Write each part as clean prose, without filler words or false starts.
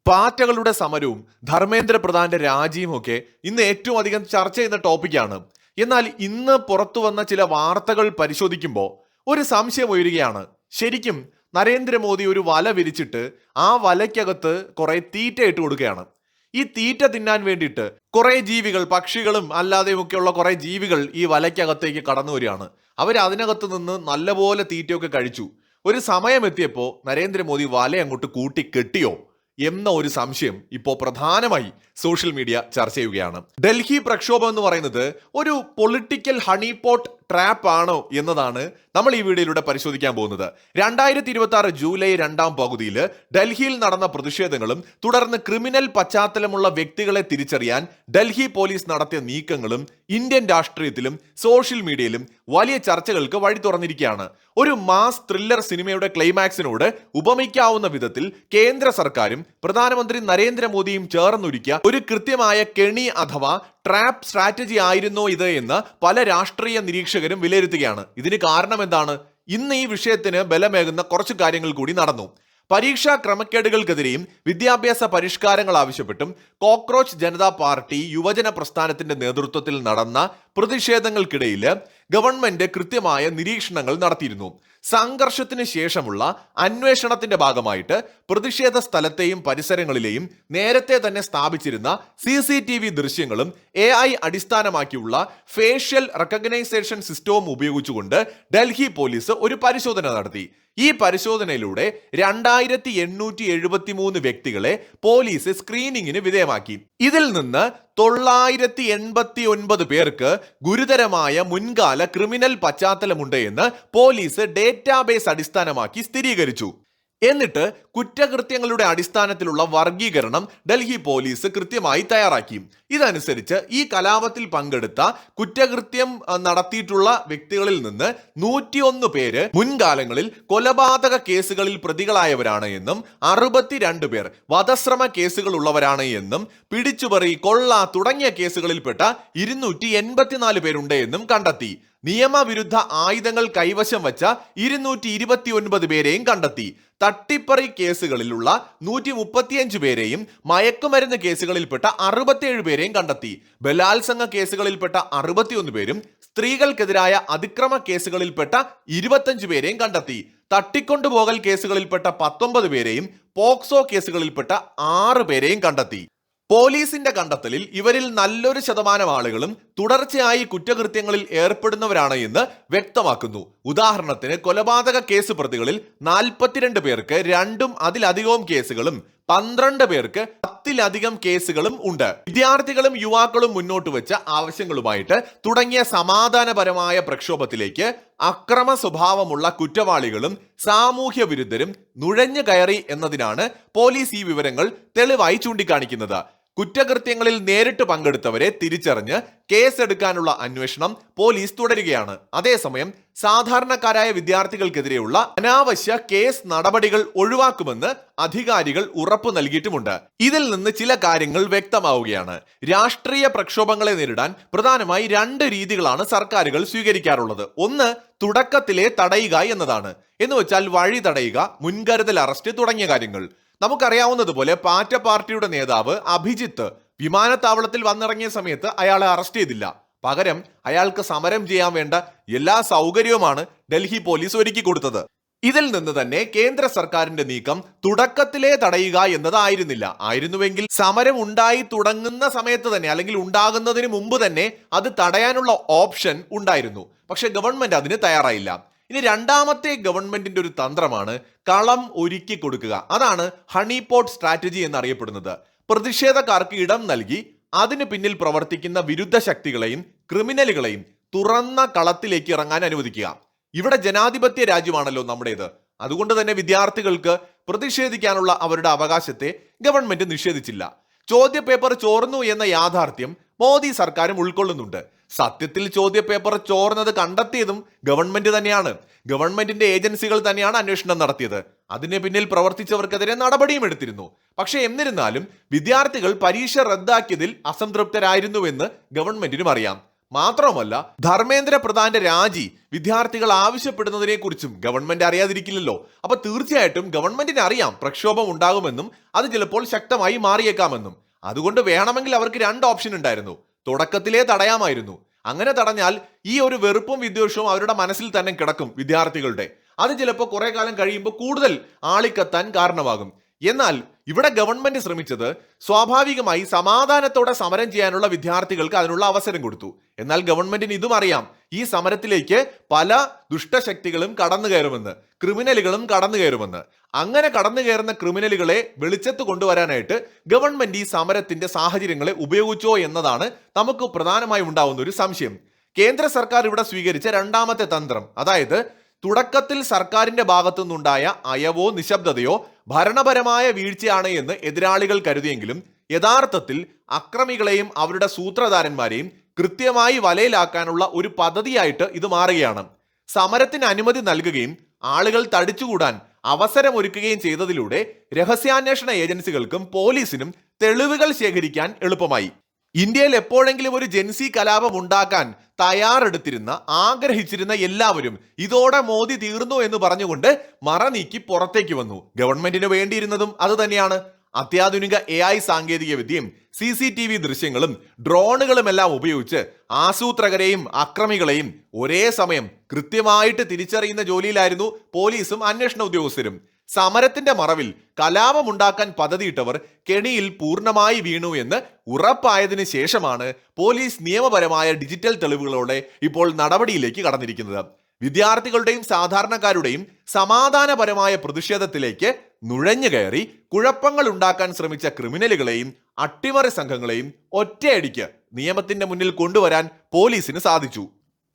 പാറ്റകളുടെ സമരവും ധർമ്മേന്ദ്ര പ്രധാന്റെ രാജിയും ഒക്കെ ഇന്ന് ഏറ്റവും അധികം ചർച്ച ചെയ്യുന്ന ടോപ്പിക്കാണ്. എന്നാൽ ഇന്ന് പുറത്തു വന്ന ചില വാർത്തകൾ പരിശോധിക്കുമ്പോൾ ഒരു സംശയം ഉയരുകയാണ്. ശരിക്കും നരേന്ദ്രമോദി ഒരു വല വിരിച്ചിട്ട് ആ വലയ്ക്കകത്ത് കുറെ തീറ്റ ഇട്ട് കൊടുക്കുകയാണ്. ഈ തീറ്റ തിന്നാൻ വേണ്ടിയിട്ട് കുറെ ജീവികൾ, പക്ഷികളും അല്ലാതെയുമൊക്കെയുള്ള കുറെ ജീവികൾ ഈ വലയ്ക്കകത്തേക്ക് കടന്നു വരികയാണ്. അവർ അതിനകത്ത് നിന്ന് നല്ലപോലെ തീറ്റയൊക്കെ കഴിച്ചു. ഒരു സമയം എത്തിയപ്പോൾ നരേന്ദ്രമോദി വല അങ്ങോട്ട് കൂട്ടി കെട്ടിയോ എന്ന ഒരു സംശയം ഇപ്പോൾ പ്രധാനമായി സോഷ്യൽ മീഡിയ ചർച്ച ചെയ്യുകയാണ്. ഡൽഹി പ്രക്ഷോഭം എന്ന് പറയുന്നത് ഒരു പൊളിറ്റിക്കൽ ഹണിപോട്ട് ട്രാപ്പ് ആണോ എന്നതാണ് നമ്മൾ ഈ വീഡിയോയിലൂടെ പരിശോധിക്കാൻ പോകുന്നത്. 2026 ജൂലൈ 2 പകുതിയിൽ ഡൽഹിയിൽ നടന്ന പ്രതിഷേധങ്ങളും തുടർന്ന് ക്രിമിനൽ പശ്ചാത്തലമുള്ള വ്യക്തികളെ തിരിച്ചറിയാൻ ഡൽഹി പോലീസ് നടത്തിയ നീക്കങ്ങളും ഇന്ത്യൻ രാഷ്ട്രീയത്തിലും സോഷ്യൽ മീഡിയയിലും വലിയ ചർച്ചകൾക്ക് വഴി തുറന്നിരിക്കുകയാണ്. ഒരു മാസ് ത്രില്ലർ സിനിമയുടെ ക്ലൈമാക്സിനോട് ഉപമിക്കാവുന്ന വിധത്തിൽ കേന്ദ്ര സർക്കാരും പ്രധാനമന്ത്രി നരേന്ദ്രമോദിയും ചേർന്നൊരുക്കിയ ഒരു കൃത്യമായ കെണി അഥവാ ട്രാപ്പ് സ്ട്രാറ്റജി ആയിരുന്നോ ഇത് എന്ന് പല രാഷ്ട്രീയ നിരീക്ഷകരും വിലയിരുത്തുകയാണ്. ഇതിന് കാരണം എന്താണ്? ഇന്ന് ഈ വിഷയത്തിന് ബലമേകുന്ന കുറച്ച് കാര്യങ്ങൾ കൂടി നടന്നു. പരീക്ഷാ ക്രമക്കേടുകൾക്കെതിരെയും വിദ്യാഭ്യാസ പരിഷ്കാരങ്ങൾ ആവശ്യപ്പെട്ടും കോക്രോച്ച് ജനതാ പാർട്ടി യുവജന പ്രസ്ഥാനത്തിന്റെ നേതൃത്വത്തിൽ നടന്ന പ്രതിഷേധങ്ങൾക്കിടയിൽ ഗവൺമെന്റ് കൃത്യമായ നിരീക്ഷണങ്ങൾ നടത്തിയിരുന്നു. സംഘർഷത്തിന് ശേഷമുള്ള അന്വേഷണത്തിന്റെ ഭാഗമായിട്ട് പ്രതിഷേധ സ്ഥലത്തെയും പരിസരങ്ങളിലെയും നേരത്തെ തന്നെ സ്ഥാപിച്ചിരുന്ന CCTV ദൃശ്യങ്ങളും AI അടിസ്ഥാനമാക്കിയുള്ള ഫേഷ്യൽ റെക്കഗ്നൈസേഷൻ സിസ്റ്റവും ഉപയോഗിച്ചുകൊണ്ട് ഡൽഹി പോലീസ് ഒരു പരിശോധന നടത്തി. ഈ പരിശോധനയിലൂടെ 2873 വ്യക്തികളെ പോലീസ് സ്ക്രീനിങ്ങിന് വിധേയമാക്കി. ഇതിൽ നിന്ന് 989 പേർക്ക് ഗുരുതരമായ മുൻകാല ക്രിമിനൽ പശ്ചാത്തലമുണ്ട് എന്ന് പോലീസ് ഡേറ്റാബേസ് അടിസ്ഥാനമാക്കി സ്ഥിരീകരിച്ചു. എന്നിട്ട് കുറ്റകൃത്യങ്ങളുടെ അടിസ്ഥാനത്തിലുള്ള വർഗീകരണം ഡൽഹി പോലീസ് കൃത്യമായി തയ്യാറാക്കി. ഇതനുസരിച്ച് ഈ കലാപത്തിൽ പങ്കെടുത്ത കുറ്റകൃത്യം നടത്തിയിട്ടുള്ള വ്യക്തികളിൽ നിന്ന് 101 പേര് മുൻകാലങ്ങളിൽ കൊലപാതക കേസുകളിൽ പ്രതികളായവരാണ് എന്നും 62 പേർ വധശ്രമ കേസുകൾ ഉള്ളവരാണ് എന്നും പിടിച്ചുപറി, കൊള്ള തുടങ്ങിയ കേസുകളിൽപ്പെട്ട 284 പേരുണ്ട് എന്നും കണ്ടെത്തി. നിയമവിരുദ്ധ ആയുധങ്ങൾ കൈവശം വച്ച 229 പേരെയും കണ്ടെത്തി. തട്ടിപ്പറി കേസുകളിലുള്ള 135 പേരെയും മയക്കുമരുന്ന് കേസുകളിൽപ്പെട്ട 67 പേരെയും കണ്ടെത്തി. ബലാത്സംഗ കേസുകളിൽപ്പെട്ട 61 പേരും സ്ത്രീകൾക്കെതിരായ അതിക്രമ കേസുകളിൽപ്പെട്ട 25 പേരെയും കണ്ടെത്തി. തട്ടിക്കൊണ്ടുപോകൽ കേസുകളിൽപ്പെട്ട 19 പേരെയും പോക്സോ കേസുകളിൽപ്പെട്ട 6 പേരെയും കണ്ടെത്തി. പോലീസിന്റെ കണ്ടെത്തലിൽ ഇവരിൽ നല്ലൊരു ശതമാനം ആളുകളും തുടർച്ചയായി കുറ്റകൃത്യങ്ങളിൽ ഏർപ്പെടുന്നവരാണ് എന്ന് വ്യക്തമാക്കുന്നു. ഉദാഹരണത്തിന് കൊലപാതക കേസ് പ്രതികളിൽ 42 പേർക്ക് 2ഉം അതിലധികവും കേസുകളും 12 പേർക്ക് 10ലധികം കേസുകളും ഉണ്ട്. വിദ്യാർത്ഥികളും യുവാക്കളും മുന്നോട്ട് വെച്ച ആവശ്യങ്ങളുമായിട്ട് തുടങ്ങിയ സമാധാനപരമായ പ്രക്ഷോഭത്തിലേക്ക് അക്രമ സ്വഭാവമുള്ള കുറ്റവാളികളും സാമൂഹ്യ വിരുദ്ധരും നുഴഞ്ഞു കയറി എന്നതിനാണ് പോലീസ് ഈ വിവരങ്ങൾ തെളിവായി ചൂണ്ടിക്കാണിക്കുന്നത്. കുറ്റകൃത്യങ്ങളിൽ നേരിട്ട് പങ്കെടുത്തവരെ തിരിച്ചറിഞ്ഞ് കേസെടുക്കാനുള്ള അന്വേഷണം പോലീസ് തുടരുകയാണ്. അതേസമയം സാധാരണക്കാരായ വിദ്യാർത്ഥികൾക്കെതിരെയുള്ള അനാവശ്യ കേസ് നടപടികൾ ഒഴിവാക്കുമെന്ന് അധികാരികൾ ഉറപ്പു നൽകിയിട്ടുമുണ്ട്. ഇതിൽ നിന്ന് ചില കാര്യങ്ങൾ വ്യക്തമാവുകയാണ്. രാഷ്ട്രീയ പ്രക്ഷോഭങ്ങളെ നേരിടാൻ പ്രധാനമായി 2 രീതികളാണ് സർക്കാരുകൾ സ്വീകരിക്കാറുള്ളത്. ഒന്ന്, തുടക്കത്തിലെ തടയുക എന്നതാണ്. എന്നുവെച്ചാൽ വഴി തടയുക, മുൻകരുതൽ അറസ്റ്റ് തുടങ്ങിയ കാര്യങ്ങൾ. നമുക്കറിയാവുന്നതുപോലെ പാറ്റ പാർട്ടിയുടെ നേതാവ് അഭിജിത്ത് വിമാനത്താവളത്തിൽ വന്നിറങ്ങിയ സമയത്ത് അയാളെ അറസ്റ്റ് ചെയ്തില്ല. പകരം അയാൾക്ക് സമരം ചെയ്യാൻ വേണ്ട എല്ലാ സൗകര്യവുമാണ് ഡൽഹി പോലീസ് ഒരുക്കി കൊടുത്തത്. ഇതിൽ നിന്ന് തന്നെ കേന്ദ്ര സർക്കാരിന്റെ നീക്കം തുടക്കത്തിലേ തടയുക എന്നതായിരുന്നില്ല. ആയിരുന്നുവെങ്കിൽ സമരം ഉണ്ടായി തുടങ്ങുന്ന സമയത്ത് തന്നെ അല്ലെങ്കിൽ ഉണ്ടാകുന്നതിന് മുമ്പ് തന്നെ അത് തടയാനുള്ള ഓപ്ഷൻ ഉണ്ടായിരുന്നു. പക്ഷെ ഗവൺമെന്റ് അതിന് തയ്യാറായില്ല. ഇനി രണ്ടാമത്തെ ഗവൺമെന്റിന്റെ ഒരു തന്ത്രമാണ് കളം ഒരുക്കി കൊടുക്കുക. അതാണ് ഹണിപോട്ട് സ്ട്രാറ്റജി എന്നറിയപ്പെടുന്നത്. പ്രതിഷേധക്കാർക്ക് ഇടം നൽകി അതിന് പിന്നിൽ പ്രവർത്തിക്കുന്ന വിരുദ്ധ ശക്തികളെയും ക്രിമിനലുകളെയും തുറന്ന കളത്തിലേക്ക് ഇറങ്ങാൻ അനുവദിക്കുക. ഇവിടെ ജനാധിപത്യ രാജ്യമാണല്ലോ നമ്മുടേത്. അതുകൊണ്ട് തന്നെ വിദ്യാർത്ഥികൾക്ക് പ്രതിഷേധിക്കാനുള്ള അവരുടെ അവകാശത്തെ ഗവൺമെന്റ് നിഷേധിച്ചില്ല. ചോദ്യപേപ്പർ ചോർന്നു എന്ന യാഥാർത്ഥ്യം മോദി സർക്കാരും ഉൾക്കൊള്ളുന്നുണ്ട്. സത്യത്തിൽ ചോദ്യപേപ്പർ ചോർന്നത് കണ്ടെത്തിയതും ഗവൺമെന്റ് തന്നെയാണ്. ഗവൺമെന്റിന്റെ ഏജൻസികൾ തന്നെയാണ് അന്വേഷണം നടത്തിയത്. അതിന് പിന്നിൽ പ്രവർത്തിച്ചവർക്കെതിരെ നടപടിയും എടുത്തിരുന്നു. പക്ഷെ എന്നിരുന്നാലും വിദ്യാർത്ഥികൾ പരീക്ഷ റദ്ദാക്കിയതിൽ അസംതൃപ്തരായിരുന്നുവെന്ന് ഗവൺമെന്റിനും അറിയാം. മാത്രമല്ല ധർമ്മേന്ദ്ര പ്രധാന്റെ രാജി വിദ്യാർത്ഥികൾ ആവശ്യപ്പെടുന്നതിനെ കുറിച്ചും ഗവൺമെന്റ് അറിയാതിരിക്കില്ലല്ലോ. അപ്പൊ തീർച്ചയായിട്ടും ഗവൺമെന്റിന് അറിയാം പ്രക്ഷോഭം ഉണ്ടാകുമെന്നും അത് ചിലപ്പോൾ ശക്തമായി മാറിയേക്കാമെന്നും. അതുകൊണ്ട് വേണമെങ്കിൽ അവർക്ക് രണ്ട് ഓപ്ഷൻ ഉണ്ടായിരുന്നു. തുടക്കത്തിലേ തടയാമായിരുന്നു. അങ്ങനെ തടഞ്ഞാൽ ഈ ഒരു വെറുപ്പും വിദ്വേഷവും അവരുടെ മനസ്സിൽ തന്നെ കിടക്കും വിദ്യാർത്ഥികളുടെ. അത് ചിലപ്പോൾ കുറെ കാലം കഴിയുമ്പോൾ കൂടുതൽ ആളിക്കത്താൻ കാരണമാകും. എന്നാൽ ഇവിടെ ഗവൺമെന്റ് ശ്രമിച്ചത് സ്വാഭാവികമായി സമാധാനത്തോടെ സമരം ചെയ്യാനുള്ള വിദ്യാർത്ഥികൾക്ക് അതിനുള്ള അവസരം കൊടുത്തു. എന്നാൽ ഗവൺമെന്റിന് ഇതും അറിയാം ഈ സമരത്തിലേക്ക് പല ദുഷ്ടശക്തികളും കടന്നു കയറുമെന്ന്, ക്രിമിനലുകളും കടന്നു കയറുമെന്ന്. അങ്ങനെ കടന്നു കയറുന്ന ക്രിമിനലുകളെ വെളിച്ചത്ത് കൊണ്ടുവരാനായിട്ട് ഗവൺമെന്റ് ഈ സമരത്തിന്റെ സാഹചര്യങ്ങളെ ഉപയോഗിച്ചോ എന്നതാണ് നമുക്ക് പ്രധാനമായും ഉണ്ടാവുന്ന ഒരു സംശയം. കേന്ദ്ര സർക്കാർ ഇവിടെ സ്വീകരിച്ച രണ്ടാമത്തെ തന്ത്രം, അതായത് തുടക്കത്തിൽ സർക്കാരിന്റെ ഭാഗത്തു നിന്നുണ്ടായ അയവോ നിശബ്ദതയോ ഭരണപരമായ വീഴ്ചയാണ് എന്ന് എതിരാളികൾ കരുതിയെങ്കിലും യഥാർത്ഥത്തിൽ അക്രമികളെയും അവരുടെ സൂത്രധാരന്മാരെയും കൃത്യമായി വലയിലാക്കാനുള്ള ഒരു പദ്ധതിയായിട്ട് ഇത് മാറുകയാണ്. സമരത്തിന് അനുമതി നൽകുകയും ആളുകൾ തടിച്ചുകൂടാൻ അവസരമൊരുക്കുകയും ചെയ്തതിലൂടെ രഹസ്യാന്വേഷണ ഏജൻസികൾക്കും പോലീസിനും തെളിവുകൾ ശേഖരിക്കാൻ എളുപ്പമായി. ഇന്ത്യയിൽ എപ്പോഴെങ്കിലും ഒരു ജൻസി കലാപം ഉണ്ടാക്കാൻ തയ്യാറെടുത്തിരുന്ന ആഗ്രഹിച്ചിരുന്ന എല്ലാവരും ഇതോടെ മോദി തീർന്നു എന്ന് പറഞ്ഞുകൊണ്ട് മറ നീക്കി പുറത്തേക്ക് വന്നു. ഗവൺമെന്റിന് വേണ്ടിയിരുന്നതും അത് തന്നെയാണ്. അത്യാധുനിക AI സാങ്കേതിക വിദ്യയും CCTV ദൃശ്യങ്ങളും ഡ്രോണുകളും എല്ലാം ഉപയോഗിച്ച് ആസൂത്രകരെയും അക്രമികളെയും ഒരേ സമയം കൃത്യമായിട്ട് തിരിച്ചറിയുന്ന ജോലിയിലായിരുന്നു പോലീസും അന്വേഷണ ഉദ്യോഗസ്ഥരും. സമരത്തിന്റെ മറവിൽ കലാപമുണ്ടാക്കാൻ പദ്ധതിയിട്ടവർ കെണിയിൽ പൂർണ്ണമായി വീണു എന്ന് ഉറപ്പായതിനു ശേഷമാണ് പോലീസ് നിയമപരമായ ഡിജിറ്റൽ തെളിവുകളോടെ ഇപ്പോൾ നടപടിയിലേക്ക് കടന്നിരിക്കുന്നത്. വിദ്യാർത്ഥികളുടെയും സാധാരണക്കാരുടെയും സമാധാനപരമായ പ്രതിഷേധത്തിലേക്ക് നുഴഞ്ഞു കയറി കുഴപ്പങ്ങൾ ഉണ്ടാക്കാൻ ശ്രമിച്ച ക്രിമിനലുകളെയും അട്ടിമറി സംഘങ്ങളെയും ഒറ്റയടിക്ക് നിയമത്തിന്റെ മുന്നിൽ കൊണ്ടുവരാൻ പോലീസിന് സാധിച്ചു.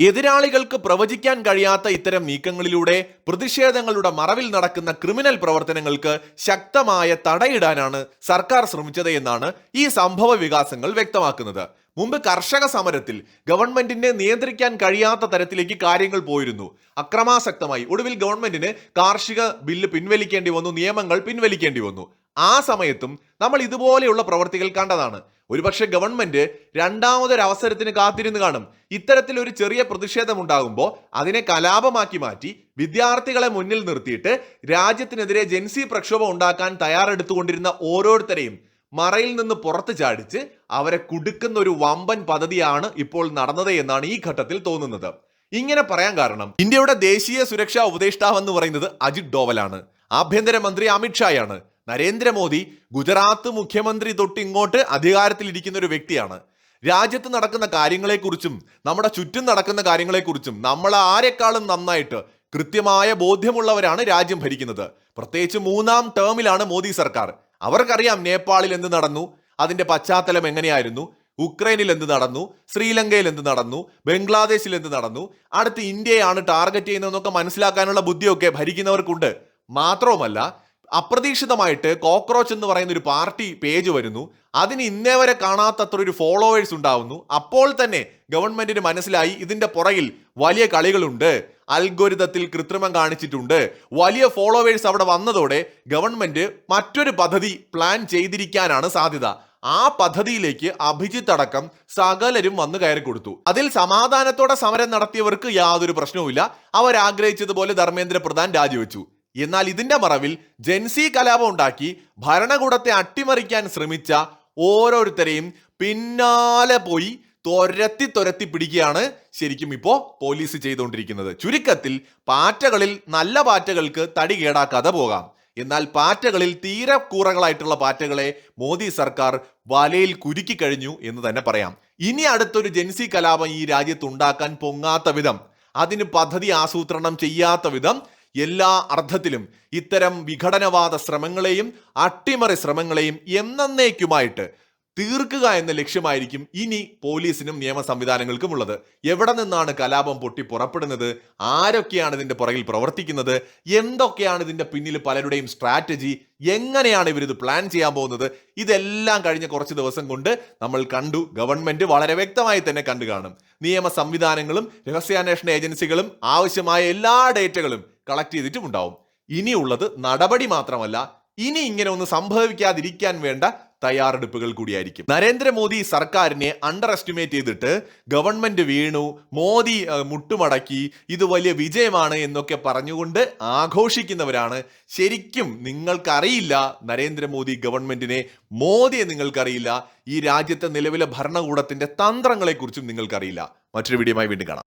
എതിരാളികൾക്ക് പ്രവചിക്കാൻ കഴിയാത്ത ഇത്തരം നീക്കങ്ങളിലൂടെ പ്രതിഷേധങ്ങളുടെ മറവിൽ നടക്കുന്ന ക്രിമിനൽ പ്രവർത്തനങ്ങൾക്ക് ശക്തമായ തടയിടാനാണ് സർക്കാർ ശ്രമിച്ചത് എന്നാണ് ഈ സംഭവ വികാസങ്ങൾ വ്യക്തമാക്കുന്നത്. മുമ്പ് കർഷക സമരത്തിൽ ഗവൺമെന്റിനെ നിയന്ത്രിക്കാൻ കഴിയാത്ത തരത്തിലേക്ക് കാര്യങ്ങൾ പോയിരുന്നു. അക്രമാസക്തമായി ഒടുവിൽ ഗവൺമെന്റിന് കാർഷിക ബില്ല് പിൻവലിക്കേണ്ടി വന്നു, നിയമങ്ങൾ പിൻവലിക്കേണ്ടി വന്നു. ആ സമയത്തും നമ്മൾ ഇതുപോലെയുള്ള പ്രവർത്തികൾ കണ്ടതാണ്. ഒരുപക്ഷെ ഗവൺമെന്റ് രണ്ടാമതൊരവസരത്തിന് കാത്തിരുന്ന് കാണും. ഇത്തരത്തിലൊരു ചെറിയ പ്രതിഷേധം ഉണ്ടാകുമ്പോൾ അതിനെ കലാപമാക്കി മാറ്റി വിദ്യാർത്ഥികളെ മുന്നിൽ നിർത്തിയിട്ട് രാജ്യത്തിനെതിരെ ജൻസി പ്രക്ഷോഭം ഉണ്ടാക്കാൻ തയ്യാറെടുത്തുകൊണ്ടിരുന്ന ഓരോരുത്തരെയും മറയിൽ നിന്ന് പുറത്തു ചാടിച്ച് അവരെ കുടുക്കുന്ന ഒരു വമ്പൻ പദ്ധതിയാണ് ഇപ്പോൾ നടന്നത് എന്നാണ് ഈ ഘട്ടത്തിൽ തോന്നുന്നത്. ഇങ്ങനെ പറയാൻ കാരണം ഇന്ത്യയുടെ ദേശീയ സുരക്ഷാ ഉപദേഷ്ടാവ് എന്ന് പറയുന്നത് അജിത് ഡോവലാണ്. ആഭ്യന്തരമന്ത്രി അമിത്ഷായാണ്. നരേന്ദ്രമോദി ഗുജറാത്ത് മുഖ്യമന്ത്രി തൊട്ട് ഇങ്ങോട്ട് അധികാരത്തിലിരിക്കുന്ന ഒരു വ്യക്തിയാണ്. രാജ്യത്ത് നടക്കുന്ന കാര്യങ്ങളെക്കുറിച്ചും നമ്മുടെ ചുറ്റും നടക്കുന്ന കാര്യങ്ങളെക്കുറിച്ചും നമ്മൾ ആരെക്കാളും നന്നായിട്ട് കൃത്യമായ ബോധ്യമുള്ളവരാണ് രാജ്യം ഭരിക്കുന്നത്. പ്രത്യേകിച്ച് 3ാം ടേമിലാണ് മോദി സർക്കാർ. അവർക്കറിയാം നേപ്പാളിൽ എന്ത് നടന്നു, അതിന്റെ പശ്ചാത്തലം എങ്ങനെയായിരുന്നു, ഉക്രൈനിൽ എന്ത് നടന്നു, ശ്രീലങ്കയിൽ എന്ത് നടന്നു, ബംഗ്ലാദേശിൽ എന്ത് നടന്നു, അടുത്ത് ഇന്ത്യയാണ് ടാർഗറ്റ് ചെയ്യുന്നതെന്നൊക്കെ മനസ്സിലാക്കാനുള്ള ബുദ്ധിയൊക്കെ ഭരിക്കുന്നവർക്കുണ്ട്. മാത്രവുമല്ല അപ്രതീക്ഷിതമായിട്ട് കോക്രോച്ച് എന്ന് പറയുന്ന ഒരു പാർട്ടി പേജ് വരുന്നു. അതിന് ഇന്നേ വരെ കാണാത്തത്ര ഒരു ഫോളോവേഴ്സ് ഉണ്ടാവുന്നു. അപ്പോൾ തന്നെ ഗവൺമെന്റിന് മനസ്സിലായി ഇതിന്റെ പുറകിൽ വലിയ കളികളുണ്ട്, അൽഗോരിതത്തിൽ കൃത്രിമം കാണിച്ചിട്ടുണ്ട്. വലിയ ഫോളോവേഴ്സ് അവിടെ വന്നതോടെ ഗവൺമെന്റ് മറ്റൊരു പദ്ധതി പ്ലാൻ ചെയ്തിരിക്കാനാണ് സാധ്യത. ആ പദ്ധതിയിലേക്ക് അഭിജിത്ത് അടക്കം സകലരും വന്നു കയറി കൊടുത്തു. അതിൽ സമാധാനത്തോടെ സമരം നടത്തിയവർക്ക് യാതൊരു പ്രശ്നവുമില്ല. അവരാഗ്രഹിച്ചതുപോലെ ധർമ്മേന്ദ്ര പ്രധാൻ രാജിവെച്ചു. എന്നാൽ ഇതിന്റെ മറവിൽ ജൻസി കലാപം ഉണ്ടാക്കി ഭരണകൂടത്തെ അട്ടിമറിക്കാൻ ശ്രമിച്ച ഓരോരുത്തരെയും പിന്നാലെ പോയി തുരത്തി പിടിക്കുകയാണ് ശരിക്കും ഇപ്പോ പോലീസ് ചെയ്തുകൊണ്ടിരിക്കുന്നത്. ചുരുക്കത്തിൽ പാറ്റകളിൽ നല്ല പാറ്റകൾക്ക് തടി കേടാക്കാതെ പോകാം. എന്നാൽ പാറ്റകളിൽ തീരെ കൂറകളായിട്ടുള്ള പാറ്റകളെ മോദി സർക്കാർ വലയിൽ കുരുക്കി കഴിഞ്ഞു എന്ന് തന്നെ പറയാം. ഇനി അടുത്തൊരു ജൻസി കലാപം ഈ രാജ്യത്ത് ഉണ്ടാക്കാൻ പൊങ്ങാത്ത വിധം, അതിന് പദ്ധതി ആസൂത്രണം ചെയ്യാത്ത വിധം എല്ലാ അർത്ഥത്തിലും ഇത്തരം വിഘടനവാദ ശ്രമങ്ങളെയും അട്ടിമറി ശ്രമങ്ങളെയും എന്നേക്കുമായിട്ട് തീർക്കുക എന്ന ലക്ഷ്യമായിരിക്കും ഇനി പോലീസിനും നിയമ സംവിധാനങ്ങൾക്കും ഉള്ളത്. എവിടെ നിന്നാണ് കലാപം പൊട്ടി പുറപ്പെടുന്നത്, ആരൊക്കെയാണ് ഇതിന്റെ പുറകിൽ പ്രവർത്തിക്കുന്നത്, എന്തൊക്കെയാണ് ഇതിന്റെ പിന്നിൽ പലരുടെയും സ്ട്രാറ്റജി, എങ്ങനെയാണ് ഇവരിത് പ്ലാൻ ചെയ്യാൻ പോകുന്നത്, ഇതെല്ലാം കഴിഞ്ഞ കുറച്ച് ദിവസം കൊണ്ട് നമ്മൾ കണ്ടു. ഗവൺമെന്റ് വളരെ വ്യക്തമായി തന്നെ കണ്ടു കാണും. നിയമ സംവിധാനങ്ങളും രഹസ്യാന്വേഷണ ഏജൻസികളും ആവശ്യമായ എല്ലാ ഡേറ്റകളും കളക്ട് ചെയ്തിട്ടും ഉണ്ടാവും. ഇനിയുള്ളത് നടപടി മാത്രമല്ല, ഇനി ഇങ്ങനെ ഒന്ന് സംഭവിക്കാതിരിക്കാൻ വേണ്ട തയ്യാറെടുപ്പുകൾ കൂടിയായിരിക്കും. നരേന്ദ്രമോദി സർക്കാരിനെ അണ്ടർ എസ്റ്റിമേറ്റ് ചെയ്തിട്ട് ഗവൺമെന്റ് വീണു, മോദി മുട്ടുമടക്കി, ഇത് വലിയ വിജയമാണ് എന്നൊക്കെ പറഞ്ഞുകൊണ്ട് ആഘോഷിക്കുന്നവരാണ്. ശരിക്കും നിങ്ങൾക്കറിയില്ല നരേന്ദ്രമോദി ഗവൺമെന്റിനെ, മോദിയെ നിങ്ങൾക്കറിയില്ല, ഈ രാജ്യത്തെ നിലവിലെ ഭരണകൂടത്തിന്റെ തന്ത്രങ്ങളെക്കുറിച്ചും നിങ്ങൾക്കറിയില്ല. മറ്റൊരു വീഡിയോയുമായി വീണ്ടും കാണാം.